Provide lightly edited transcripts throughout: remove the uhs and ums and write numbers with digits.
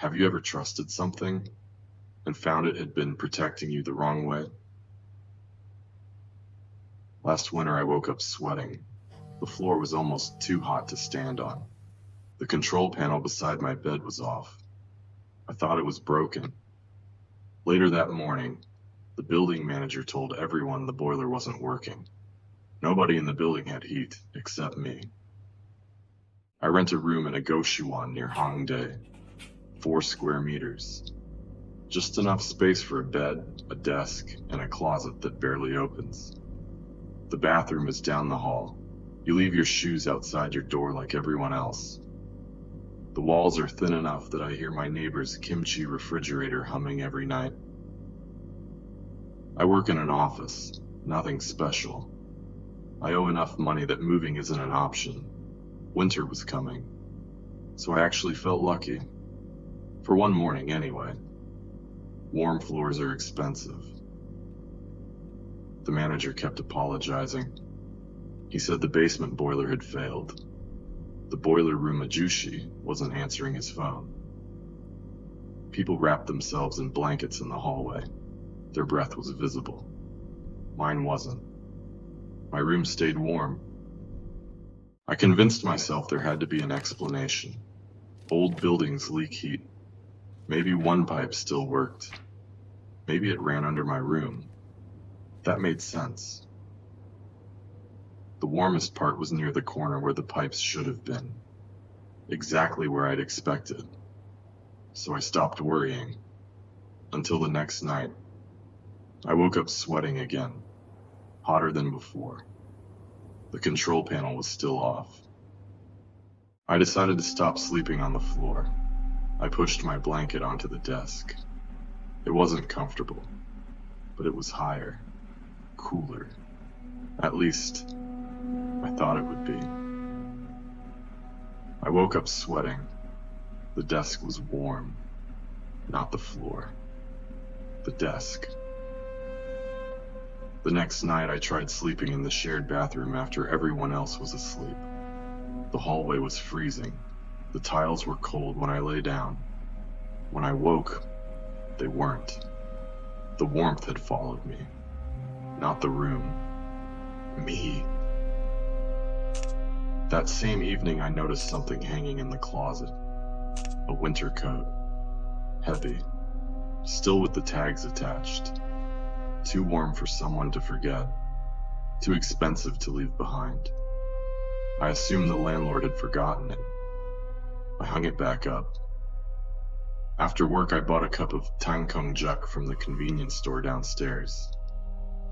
Have you ever trusted something and found it had been protecting you the wrong way? Last winter I woke up sweating. The floor was almost too hot to stand on. The control panel beside my bed was off. I thought it was broken. Later that morning, the building manager told everyone the boiler wasn't working. Nobody in the building had heat except me. I rent a room in a goshiwon near Hongdae, 4 square meters. Just enough space for a bed, a desk, and a closet that barely opens. The bathroom is down the hall. You leave your shoes outside your door like everyone else. The walls are thin enough that I hear my neighbor's kimchi refrigerator humming every night. I work in an office, nothing special. I owe enough money that moving isn't an option. Winter was coming, so I actually felt lucky. For one morning anyway. Warm floors are expensive. The manager kept apologizing. He said the basement boiler had failed. The boiler room ajushi wasn't answering his phone. People wrapped themselves in blankets in the hallway. Their breath was visible. Mine wasn't. My room stayed warm. I convinced myself there had to be an explanation. Old buildings leak heat. Maybe one pipe still worked. Maybe it ran under my room. That made sense. The warmest part was near the corner where the pipes should have been. Exactly where I'd expected. So I stopped worrying. Until the next night. I woke up sweating again. Hotter than before. The control panel was still off. I decided to stop sleeping on the floor. I pushed my blanket onto the desk. It wasn't comfortable, but it was higher, cooler. At least, I thought it would be. I woke up sweating. The desk was warm, not the floor. The desk. The next night I tried sleeping in the shared bathroom after everyone else was asleep. The hallway was freezing. The tiles were cold when I lay down. When I woke, they weren't. The warmth had followed me. Not the room. Me. That same evening I noticed something hanging in the closet. A winter coat. Heavy. Still with the tags attached. Too warm for someone to forget. Too expensive to leave behind. I assumed the landlord had forgotten it. I hung it back up. After work, I bought a cup of tangkongjuk from the convenience store downstairs.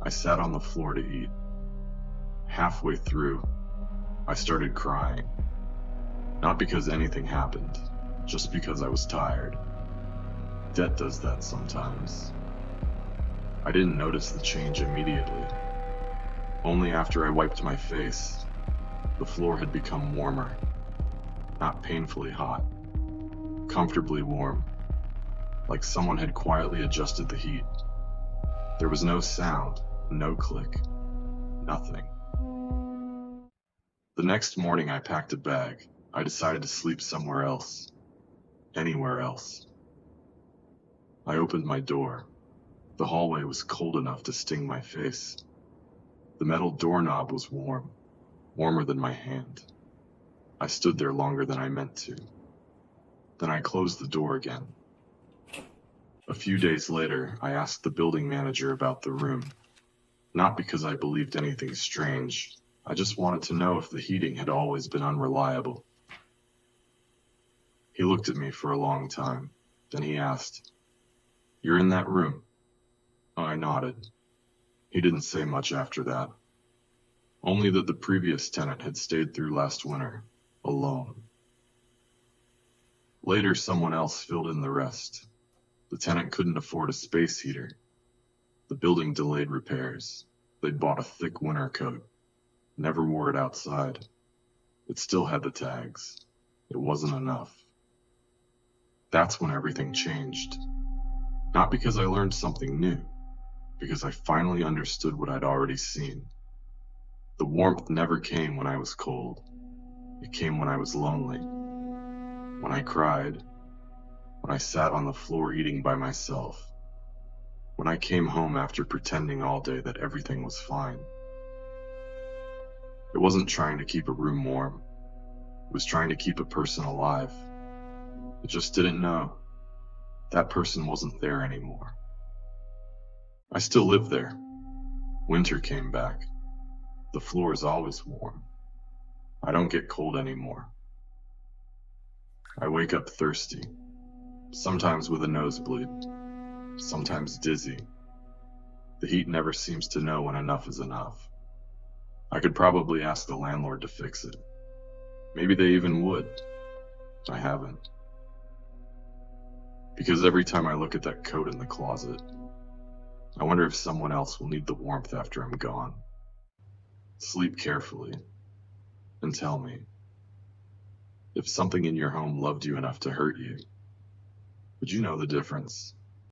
I sat on the floor to eat. Halfway through, I started crying. Not because anything happened, just because I was tired. Debt does that sometimes. I didn't notice the change immediately. Only after I wiped my face, the floor had become warmer. Not painfully hot. Comfortably warm. Like someone had quietly adjusted the heat. There was no sound, no click, nothing. The next morning I packed a bag. I decided to sleep somewhere else. Anywhere else. I opened my door. The hallway was cold enough to sting my face. The metal doorknob was warm, warmer than my hand. I stood there longer than I meant to. Then I closed the door again. A few days later, I asked the building manager about the room. Not because I believed anything strange. I just wanted to know if the heating had always been unreliable. He looked at me for a long time. Then he asked, "You're in that room?" I nodded. He didn't say much after that. Only that the previous tenant had stayed through last winter, alone. Later, someone else filled in the rest. The tenant couldn't afford a space heater. The building delayed repairs. They'd bought a thick winter coat. Never wore it outside. It still had the tags. It wasn't enough. That's when everything changed. Not because I learned something new, because I finally understood what I'd already seen. The warmth never came when I was cold. It came when I was lonely. When I cried. when I sat on the floor eating by myself, when I came home after pretending all day that everything was fine. It wasn't trying to keep a room warm. It was trying to keep a person alive. It just didn't know. That person wasn't there anymore. I still live there. Winter came back. The floor is always warm. I don't get cold anymore. I wake up thirsty, sometimes with a nosebleed, sometimes dizzy. The heat never seems to know when enough is enough. I could probably ask the landlord to fix it. Maybe they even would. I haven't. Because every time I look at that coat in the closet, I wonder if someone else will need the warmth after I'm gone. Sleep carefully, and tell me, if something in your home loved you enough to hurt you, would you know the difference?